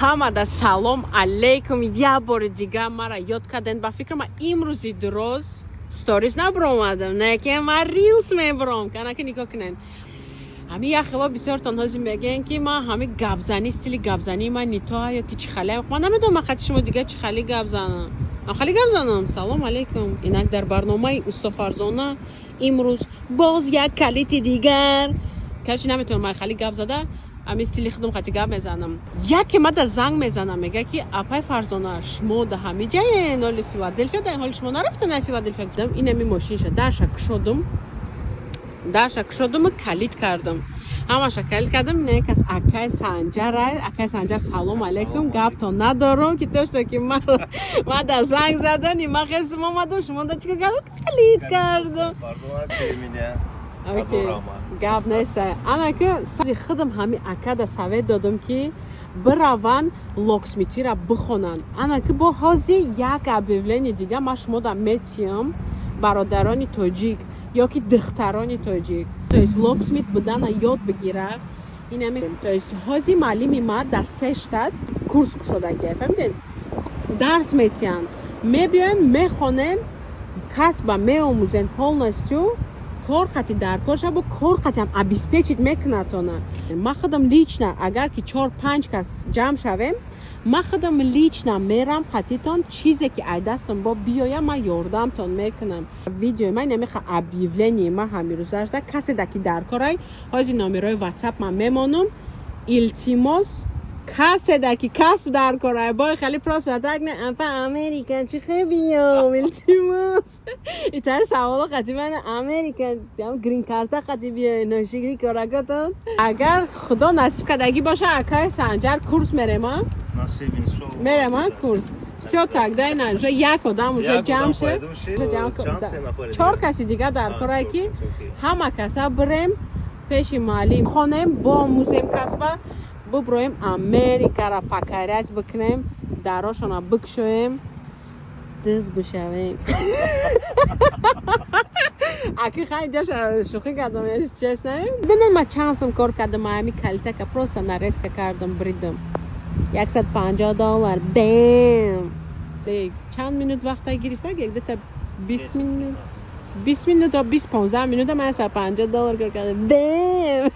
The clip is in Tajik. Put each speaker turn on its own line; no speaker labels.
ҳамада салом алейкум. Я бори дигар мара ёд кардем. Ба фикр ман имрӯзи дуроз сторис набуромадам, не ки ман рилс мебурам. Канаки нигоҳ кунен. ҳамин як хело бисёртон ҳозир мегӯянд ки ман ҳамин гапзанӣ стили гапзании ман нитоа ё ки чӣ хеле. Ман намедонам ан хати шумо дигар чӣ хеле гап занам. Ман хеле гап занам. Салом алейкум. Инак дар барномаи Уста Фарзона имрӯз боз як калити дигар. Качи наметавонам ман хеле гап зада. Ами стили худам хати гап мезанам. Яке мада занг мезанам мега ки апай Фарзона шумо да ҳами ҷаен оли Филадельфия да ҳоли шумо нарафтан ай Филадельфия гудам инами мошинша дарша кушодум калит кардам. Ҳамаша калит кардам. Не кас акай Санҷар салом алейкум гап то надорум ки тошто ки ман да занг задан ин махесим омадам шумо да чико кардам калит кардам. Гап неста. Анака сази худам ҳами акада савет додам ки бираван локсмитира бихонанд. Анака бо ҳози як объявление дига ман шумо да метиям бародарони тоҷик ё ки духтарони тоҷик то есть локсмит будана ёд бигира. Инами то есть ҳози маълими ма да 3 штат курс кушодаги фаҳмиден дарс метиям мебиён мехонен касба меомӯзен полностью кор қати даркоша бо кор қатиам обеспечит мекунатона. Ман худам лично агар ки 4-5 кас ҷамъ шавем ман худам лично мерам қатитон чизе ки ай дастам бо биёя ман ёрдамтон мекунам. Видеои ман намеха объявление ман ҳамирӯзашда касе да ки даркорай ҳози номерои WhatsApp ман мемонум илтимос касе да ки касб даркорай бой хали просто так не апа Америка чӣ хебиём илтимос итари саволо қати ман Америка грин карта қати биёй ношигри коракатон. Агар худо насиб кардагӣ боша акай Санҷар курс мерема курс все так дай на уже як одам уже ҷамъ шед 4 каси дигар даркорай ки ҳама каса бирем пеши маълим хонем бо музем касба буброем Америкара покорять бикунем дарошона бикушоем диз бишавем. Аки хай ҷош шӯхӣ кардам если честно. Бинен ман чанд сум кор кардам ҳами калитака просто нарезка кардам бридам $150 бем. Чанд минут вақта гирифта где-то 20 минут то 20-15 минут ман $150 кор кардам бем.